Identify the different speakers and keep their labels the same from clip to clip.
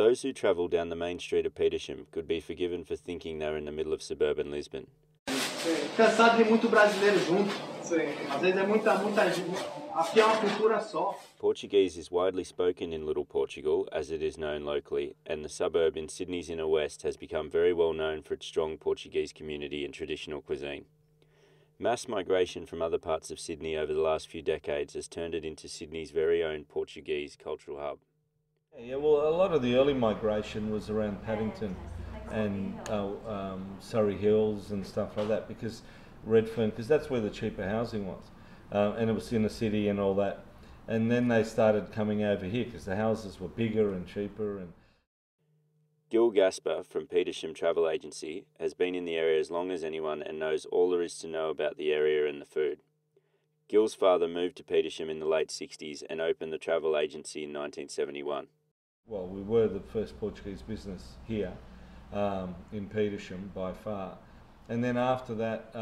Speaker 1: Those who travel down the main street of Petersham could be forgiven for thinking they're in the middle of suburban Lisbon.
Speaker 2: Cansado de muito brasileiro junto. Às vezes é muita gente. Aqui é uma cultura só.
Speaker 1: Portuguese is widely spoken in Little Portugal, as it is known locally, and the suburb in Sydney's inner west has become very well known for its strong Portuguese community and traditional cuisine. Mass migration from other parts of Sydney over the last few decades has turned it into Sydney's very own Portuguese cultural hub.
Speaker 3: Yeah, well, a lot of the early migration was around Paddington and Surrey Hills and stuff like that, because Redfern, because that's where the cheaper housing was, and it was in the city and all that. And then they started coming over here because the houses were bigger and cheaper. And
Speaker 1: Gil Gasper from Petersham Travel Agency has been in the area as long as anyone and knows all there is to know about the area and the food. Gil's father moved to Petersham in the late 60s and opened the travel agency in 1971.
Speaker 3: Well, we were the first Portuguese business here in Petersham by far. And then after that,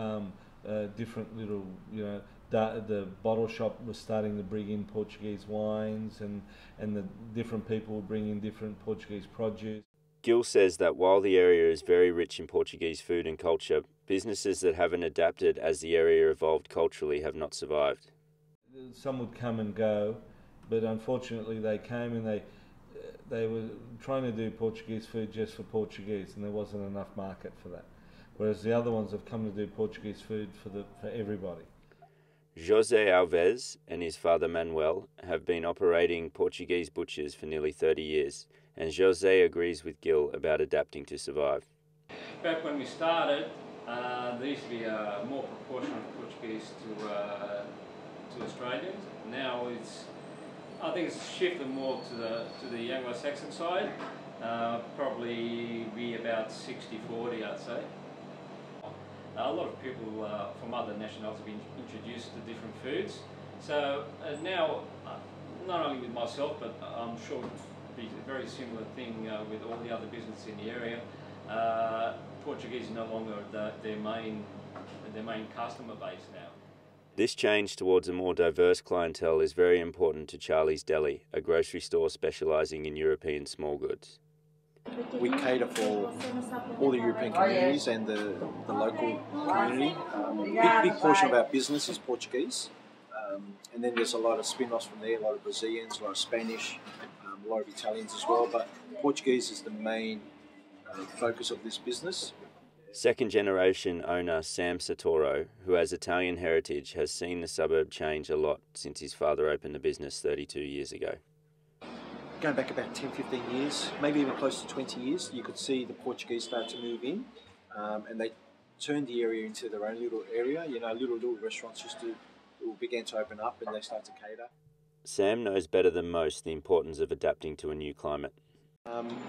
Speaker 3: different little, the bottle shop was starting to bring in Portuguese wines, and the different people would bring in different Portuguese produce.
Speaker 1: Gil says that while the area is very rich in Portuguese food and culture, businesses that haven't adapted as the area evolved culturally have not survived.
Speaker 3: Some would come and go, but unfortunately they came and they were trying to do Portuguese food just for Portuguese, and there wasn't enough market for that. Whereas the other ones have come to do Portuguese food for everybody.
Speaker 1: José Alves and his father Manuel have been operating Portuguese butchers for nearly 30 years, and José agrees with Gil about adapting to survive.
Speaker 4: Back when we started, there used to be a more proportion of Portuguese to Australians. Now I think it's shifted more to the Anglo-Saxon side. Probably be about 60-40, I'd say. A lot of people from other nationalities have been introduced to different foods. So now, not only with myself, but I'm sure it'll be a very similar thing with all the other businesses in the area. Portuguese is no longer their main customer base now.
Speaker 1: This change towards a more diverse clientele is very important to Charlie's Deli, a grocery store specialising in European small goods.
Speaker 5: We cater for all the European communities and the local community. Big portion of our business is Portuguese, and then there's a lot of spin-offs from there, a lot of Brazilians, a lot of Spanish, a lot of Italians as well, but Portuguese is the main focus of this business.
Speaker 1: Second generation owner Sam Sartoro, who has Italian heritage, has seen the suburb change a lot since his father opened the business 32 years ago.
Speaker 5: Going back about 10, 15 years, maybe even close to 20 years, you could see the Portuguese start to move in, and they turned the area into their own little area. Little restaurants began to open up, and they started to cater.
Speaker 1: Sam knows better than most the importance of adapting to a new climate.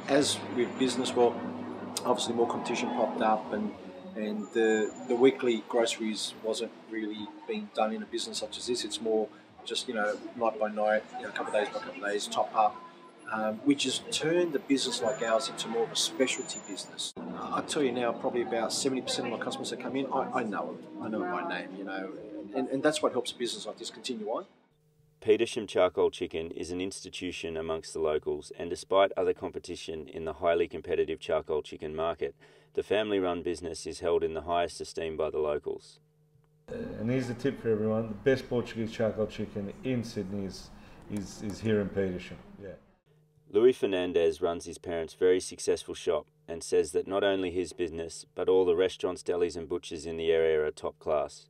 Speaker 5: As with business, well, obviously more competition popped up, and the weekly groceries wasn't really being done in a business such as this. It's more just night by night, a couple of days by couple of days, top up, which has turned a business like ours into more of a specialty business. I tell you now, probably about 70% of my customers that come in, I know them. I know them by name, and that's what helps a business like this continue on.
Speaker 1: Petersham Charcoal Chicken is an institution amongst the locals, and despite other competition in the highly competitive charcoal chicken market, the family-run business is held in the highest esteem by the locals.
Speaker 3: And here's a tip for everyone: the best Portuguese charcoal chicken in Sydney is here in Petersham. Yeah.
Speaker 1: Luis Fernandez runs his parents' very successful shop and says that not only his business, but all the restaurants, delis and butchers in the area are top class.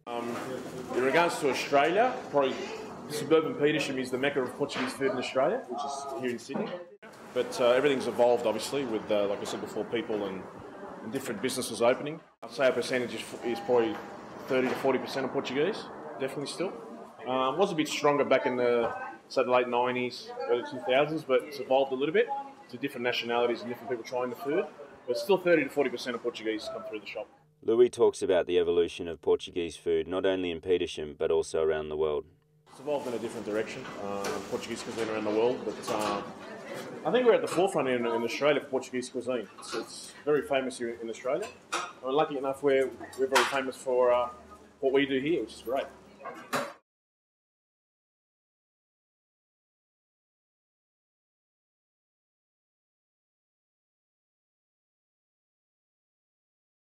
Speaker 6: In regards to Australia, probably suburban Petersham is the mecca of Portuguese food in Australia, which is here in Sydney. But everything's evolved, obviously, with, like I said before, people and different businesses opening. I'd say our percentage is probably 30 to 40% of Portuguese, definitely still. Was a bit stronger back in the late 90s, early 2000s, but it's evolved a little bit to different nationalities and different people trying the food. But still 30 to 40% of Portuguese come through the shop.
Speaker 1: Louis talks about the evolution of Portuguese food not only in Petersham but also around the world.
Speaker 6: It's evolved in a different direction, Portuguese cuisine around the world, but I think we're at the forefront in Australia for Portuguese cuisine. It's very famous here in Australia. Lucky enough, we're very famous for what we do here, which is great.